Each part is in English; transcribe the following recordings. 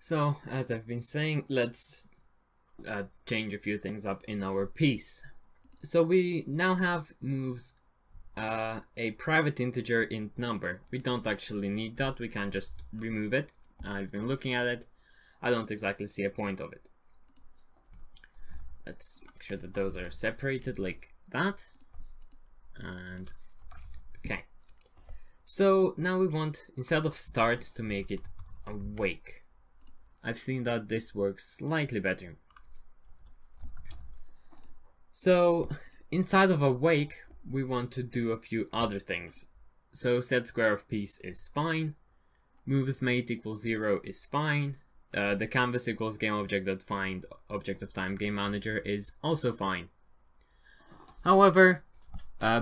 So, as I've been saying, let's change a few things up in our piece. So we now have moves a private integer int number. We don't actually need that, we can just remove it. I've been looking at it, I don't exactly see a point of it. Let's make sure that those are separated like that. And okay. So now we want, instead of start, to make it awake. I've seen that this works slightly better. So inside of awake, we want to do a few other things. So set square of piece is fine. Moves made equals 0 is fine. The canvas equals game object.find object of time game manager is also fine. However,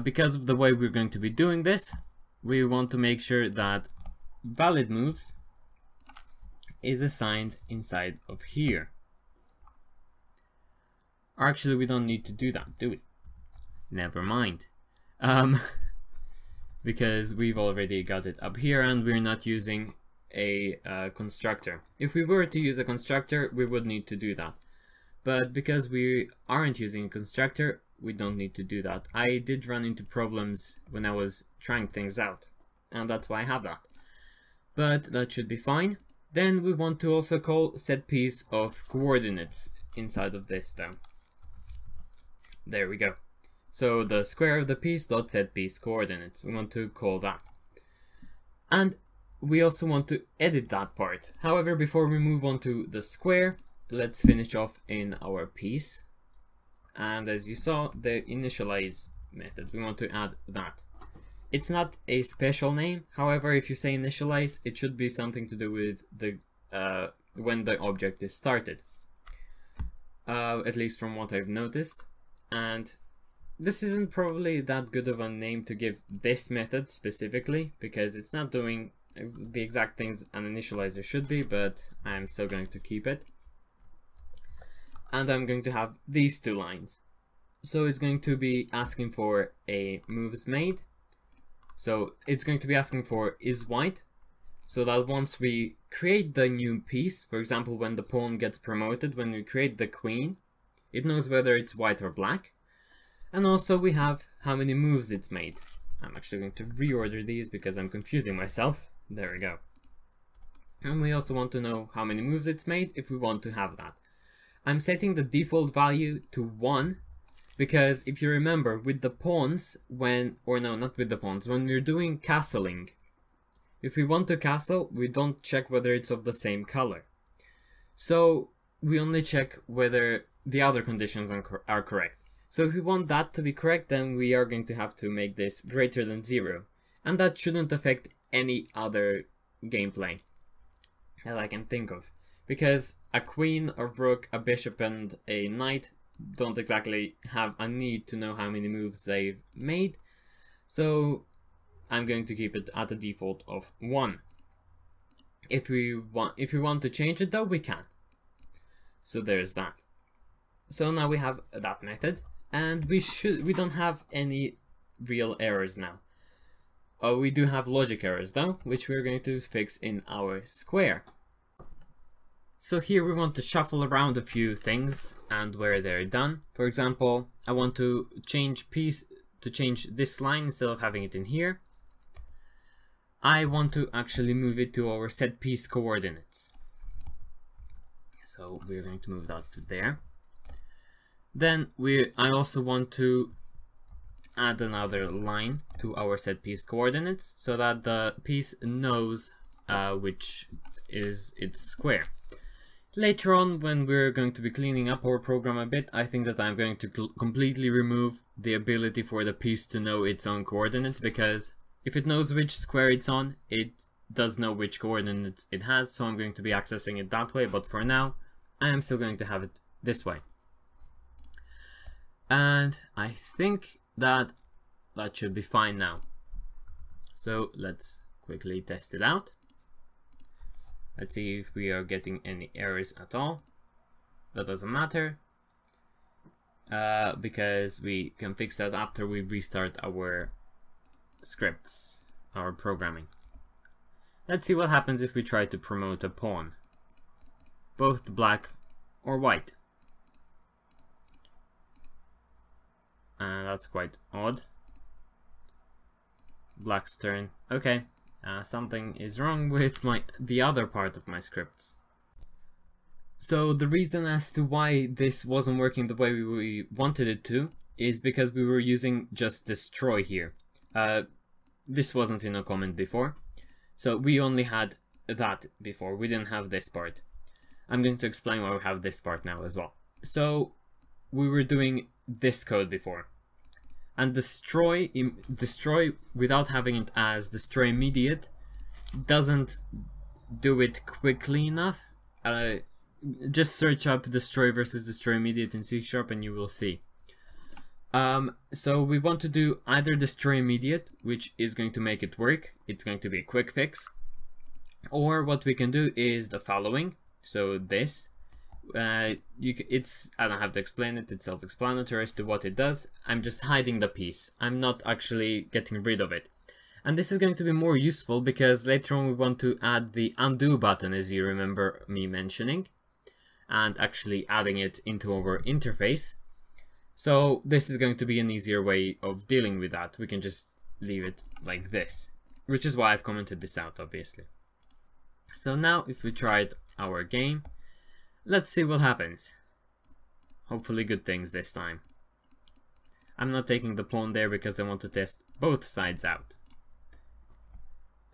because of the way we're going to be doing this, we want to make sure that valid moves is assigned inside of here. Actually, we don't need to do that, do we? Never mind. Because we've already got it up here and we're not using a constructor. If we were to use a constructor, we would need to do that. But because we aren't using a constructor, we don't need to do that. I did run into problems when I was trying things out, and that's why I have that. But that should be fine. Then we want to also call set piece of coordinates inside of this though. There we go. So the square of the piece dot set piece coordinates. We want to call that. And we also want to edit that part. However, before we move on to the square, let's finish off in our piece. And as you saw, the initialize method, we want to add that. It's not a special name. However, if you say initialize, it should be something to do with the when the object is started. At least from what I've noticed. And this isn't probably that good of a name to give this method specifically, because it's not doing the exact things an initializer should be, but I'm still going to keep it. And I'm going to have these two lines. So it's going to be asking for a moves made. So it's going to be asking for is white, so that once we create the new piece, for example when the pawn gets promoted, when we create the queen, it knows whether it's white or black. And also we have how many moves it's made. I'm actually going to reorder these because I'm confusing myself. There we go. And we also want to know how many moves it's made if we want to have that. I'm setting the default value to 1 because if you remember with the pawns, when we're doing castling, if we want to castle, we don't check whether it's of the same color. So we only check whether the other conditions are correct. So if we want that to be correct, then we are going to have to make this greater than 0. And that shouldn't affect any other gameplay that I can think of. Because a queen, a rook, a bishop and a knight don't exactly have a need to know how many moves they've made. So I'm going to keep it at a default of 1. If we want to change it though, we can. So there's that. So now we have that method, and we don't have any real errors now. We do have logic errors though, which we're going to fix in our square. So here we want to shuffle around a few things and where they're done. For example, I want to change this line instead of having it in here. I want to actually move it to our set piece coordinates. So we're going to move that to there. Then I also want to add another line to our set piece coordinates so that the piece knows which is its square. Later on, when we're going to be cleaning up our program a bit, I think that I'm going to completely remove the ability for the piece to know its own coordinates, because if it knows which square it's on, it does know which coordinates it has, so I'm going to be accessing it that way, but for now, I am still going to have it this way. And I think that should be fine now. So let's quickly test it out. Let's see if we are getting any errors at all. That doesn't matter, because we can fix that after we restart our scripts, our programming. Let's see what happens if we try to promote a pawn. both black or white. That's quite odd. Black's turn. Okay, something is wrong with the other part of my scripts. So the reason as to why this wasn't working the way we wanted it to is because we were using just destroy here. This wasn't in a comment before, so we only had that before. We didn't have this part. I'm going to explain why we have this part now as well. So we were doing this code before, and destroy without having it as destroy immediate doesn't do it quickly enough. Just search up destroy versus destroy immediate in C# and you will see. So we want to do either destroy immediate, which is going to make it work. It's going to be a quick fix. Or what we can do is the following. So this, I don't have to explain it. It's self-explanatory as to what it does. I'm just hiding the piece. I'm not actually getting rid of it. And this is going to be more useful because later on we want to add the undo button, as you remember me mentioning, and actually adding it into our interface. So this is going to be an easier way of dealing with that. We can just leave it like this, which is why I've commented this out, obviously. So now if we try our game, let's see what happens. Hopefully good things this time. I'm not taking the pawn there because I want to test both sides out.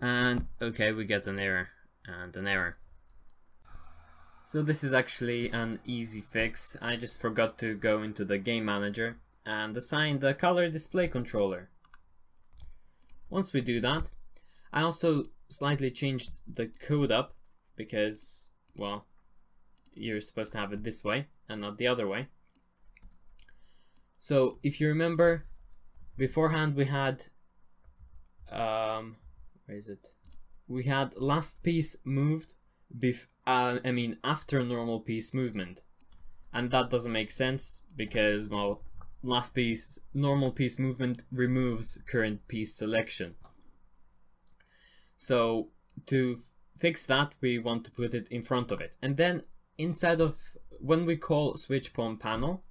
And okay, we get an error and an error. So this is actually an easy fix. I just forgot to go into the game manager and assign the color display controller. Once we do that, I also slightly changed the code up because, well, you're supposed to have it this way and not the other way. So if you remember, beforehand we had, where is it? We had last piece moved after normal piece movement, and that doesn't make sense because, well, last piece normal piece movement removes current piece selection. So to fix that, we want to put it in front of it, and then inside of when we call switch pawn panel,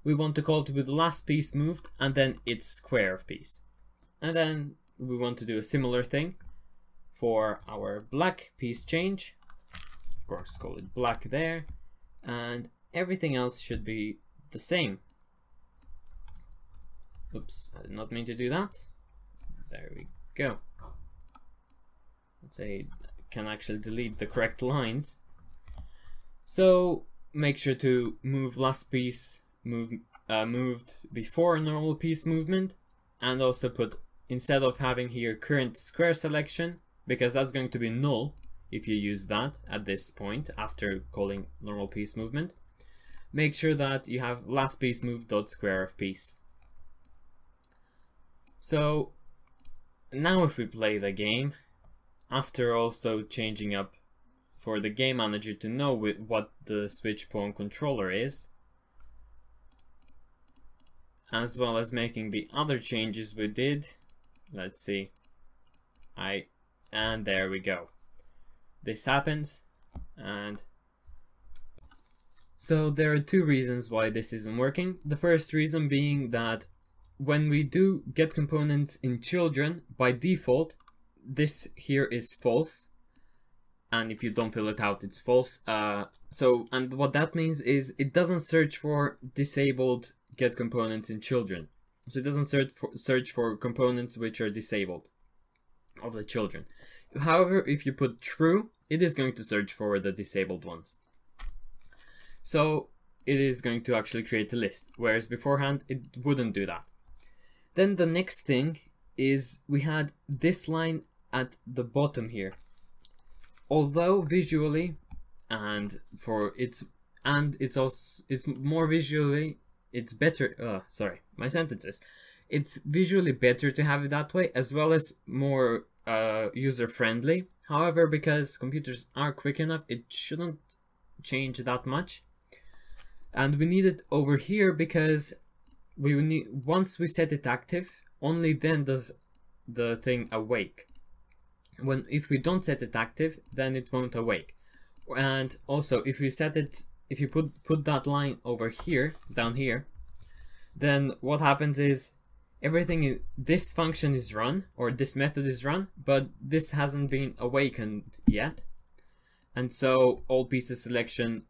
we want to call it with last piece moved and then its square of piece, and then we want to do a similar thing for our black piece change. Of course, call it black there, and everything else should be the same. Oops, I did not mean to do that. There we go. Let's say I can actually delete the correct lines. So make sure to move last piece moved before normal piece movement, and also put, instead of having here current square selection, because that's going to be null if you use that at this point after calling normal piece movement, make sure that you have last piece moved dot square of piece. So now if we play the game, after also changing up for the game manager to know what the switch pawn controller is, as well as making the other changes we did, let's see, and there we go. This happens, and so there are two reasons why this isn't working. The first reason being that when we do get components in children, by default, this here is false, and if you don't fill it out, it's false. And what that means is it doesn't search for disabled get components in children. So it doesn't search for components which are disabled of the children. However, if you put true, it is going to search for the disabled ones. So it is going to actually create a list, whereas beforehand it wouldn't do that. Then the next thing is we had this line at the bottom here. Although visually it's more visually, it's better, it's visually better to have it that way, as well as more user-friendly. However, because computers are quick enough, it shouldn't change that much. And we need it over here because once we set it active, only then does the thing awake. If we don't set it active, then it won't awake. And also, if you set it, if you put that line over here, down here, then what happens is this function is run, or this method is run, but this hasn't been awakened yet. And so all pieces selection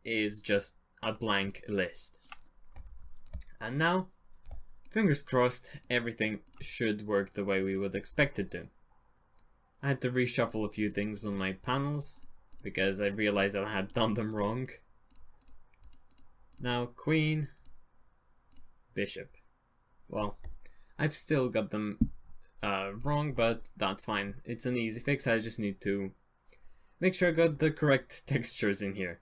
is just a blank list. And now, fingers crossed, everything should work the way we would expect it to. I had to reshuffle a few things on my panels because I realized that I had done them wrong. Now, queen, bishop. Well, I've still got them wrong, but that's fine. It's an easy fix. I just need to make sure I got the correct textures in here,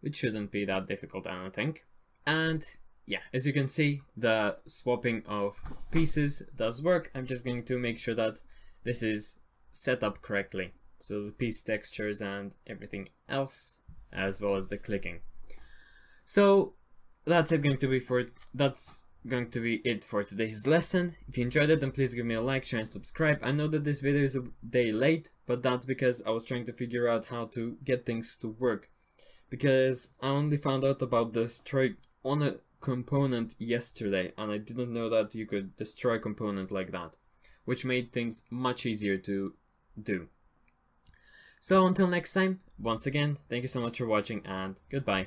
which shouldn't be that difficult, I don't think. And yeah, as you can see, the swapping of pieces does work. I'm just going to make sure that this is set up correctly. So the piece textures and everything else, as well as the clicking. So that's going to be it for today's lesson. If you enjoyed it, then please give me a like, share and subscribe. I know that this video is a day late, but that's because I was trying to figure out how to get things to work. Because I only found out about the strike on a component yesterday, and I didn't know that you could destroy a component like that, which made things much easier to do. So until next time, once again, thank you so much for watching and goodbye.